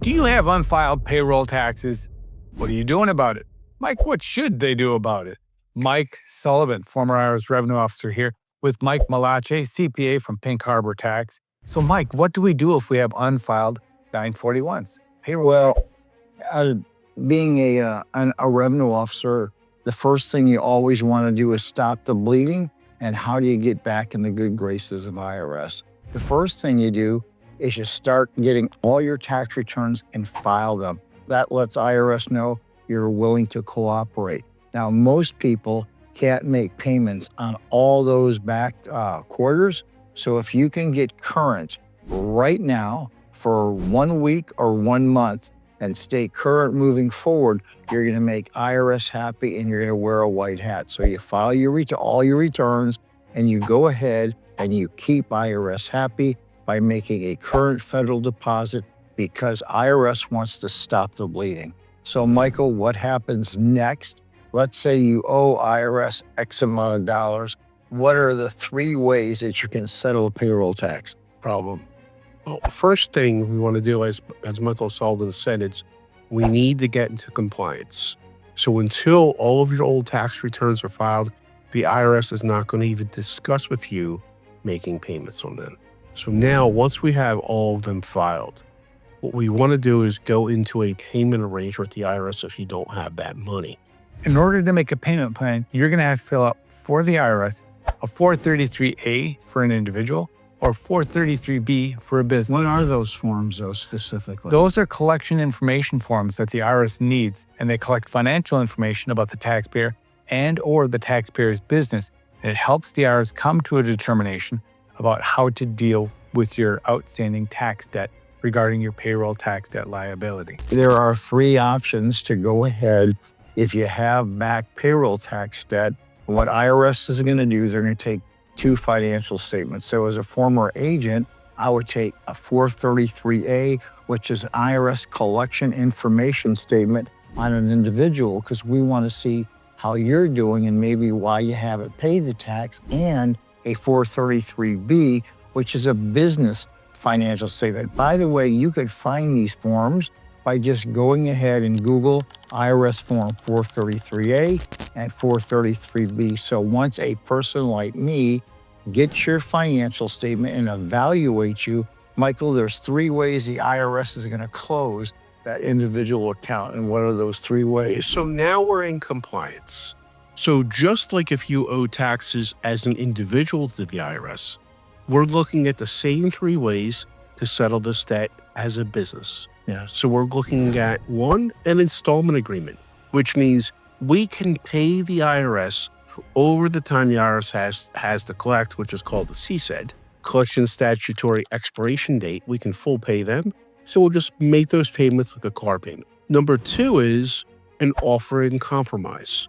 Do you have unfiled payroll taxes? What are you doing about it? Mike, what should they do about it? Mike Sullivan, former IRS revenue officer here with Mike Malache, CPA from Pink Harbor Tax. So, Mike, what do we do if we have unfiled 941s? Well, uh, being a revenue officer, the first thing you always want to do is stop the bleeding. And how do you get back in the good graces of IRS? The first thing you do is you start getting all your tax returns and file them. That lets IRS know you're willing to cooperate. Now, most people can't make payments on all those back quarters. So if you can get current right now for 1 week or 1 month and stay current moving forward, you're going to make IRS happy and you're going to wear a white hat. So you file all your returns and you go ahead and you keep IRS happy by making a current federal deposit because IRS wants to stop the bleeding. So Michael, what happens next? Let's say you owe IRS X amount of dollars. What are the 3 ways that you can settle a payroll tax problem? Well, first thing we want to do, as Michael Sullivan said, is we need to get into compliance. So until all of your old tax returns are filed, the IRS is not going to even discuss with you making payments on them. So now, once we have all of them filed, what we want to do is go into a payment arrangement with the IRS if you don't have that money. In order to make a payment plan, you're going to have to fill out for the IRS a 433A for an individual or 433B for a business. What are those forms, though, specifically? Those are collection information forms that the IRS needs, and they collect financial information about the taxpayer and or the taxpayer's business. And it helps the IRS come to a determination about how to deal with your outstanding tax debt regarding your payroll tax debt liability. There are 3 options to go ahead if you have back payroll tax debt. What IRS is going to do is they're going to take 2 financial statements. So as a former agent, I would take a 433A, which is an IRS collection information statement on an individual, because we want to see how you're doing and maybe why you haven't paid the tax, and a 433B, which is a business financial statement. By the way, you could find these forms by just going ahead and Google IRS form 433A and 433B. So once a person like me gets your financial statement and evaluates you, Michael, there's 3 ways the IRS is going to close that individual account. And what are those 3 ways? So now we're in compliance. So just like if you owe taxes as an individual to the IRS, we're looking at the same 3 ways to settle this debt as a business. Yeah. So we're looking at 1, an installment agreement, which means we can pay the IRS for over the time the IRS has to collect, which is called the CSED, collection statutory expiration date. We can full pay them. So we'll just make those payments like a car payment. Number 2 is an offer in compromise,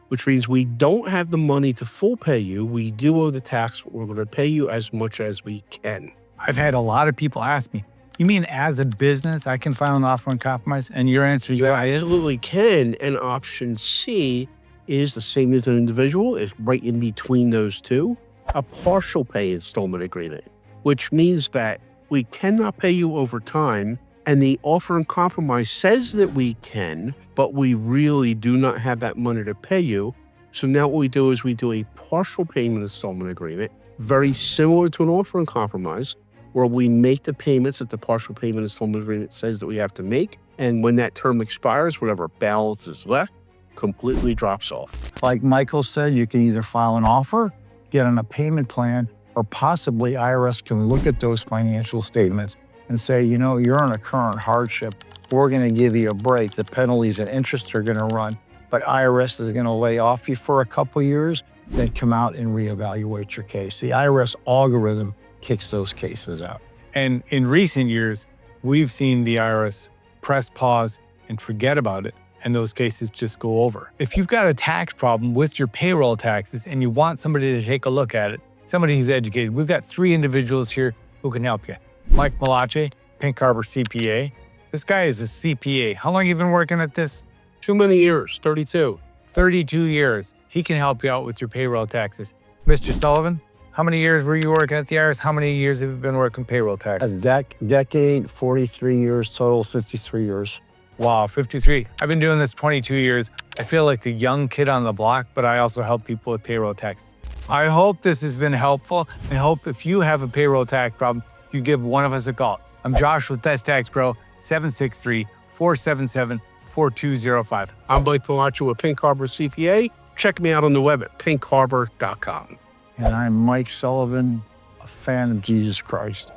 which means we don't have the money to full pay you. We do owe the tax. We're going to pay you as much as we can. I've had a lot of people ask me, you mean as a business, I can file an offer in compromise? And your answer is Yeah, I absolutely can. And option C is the same as an individual. It's right in between those 2, a partial pay installment agreement, which means that we cannot pay you over time. And the offer in compromise says that we can, but we really do not have that money to pay you. So now what we do is we do a partial payment installment agreement, very similar to an offer in compromise, where we make the payments that the partial payment installment agreement says that we have to make. And when that term expires, whatever balance is left completely drops off. Like Michael said, you can either file an offer, get on a payment plan, or possibly IRS can look at those financial statements and say, you know, you're on a current hardship. We're going to give you a break. The penalties and interest are going to run, but IRS is going to lay off you for a couple years, then come out and reevaluate your case. The IRS algorithm kicks those cases out. And in recent years, we've seen the IRS press pause and forget about it, and those cases just go over. If you've got a tax problem with your payroll taxes and you want somebody to take a look at it, somebody who's educated, we've got 3 individuals here who can help you. Mike Malache, Pink Harbor CPA. This guy is a CPA. How long have you been working at this? Too many years, 32. 32 years. He can help you out with your payroll taxes. Mr. Sullivan, How many years were you working at the IRS? How many years have you been working payroll A taxes? decade, 43 years total, 53 years. Wow, 53. I've been doing this 22 years. I feel like the young kid on the block, but I also help people with payroll taxes. I hope this has been helpful and hope if you have a payroll tax problem, you give one of us a call. I'm Josh with Best Tax Pro, 763-477-4205. I'm Blake Palacio with Pink Harbor CPA. Check me out on the web at pinkharbor.com. And I'm Mike Sullivan, a fan of Jesus Christ.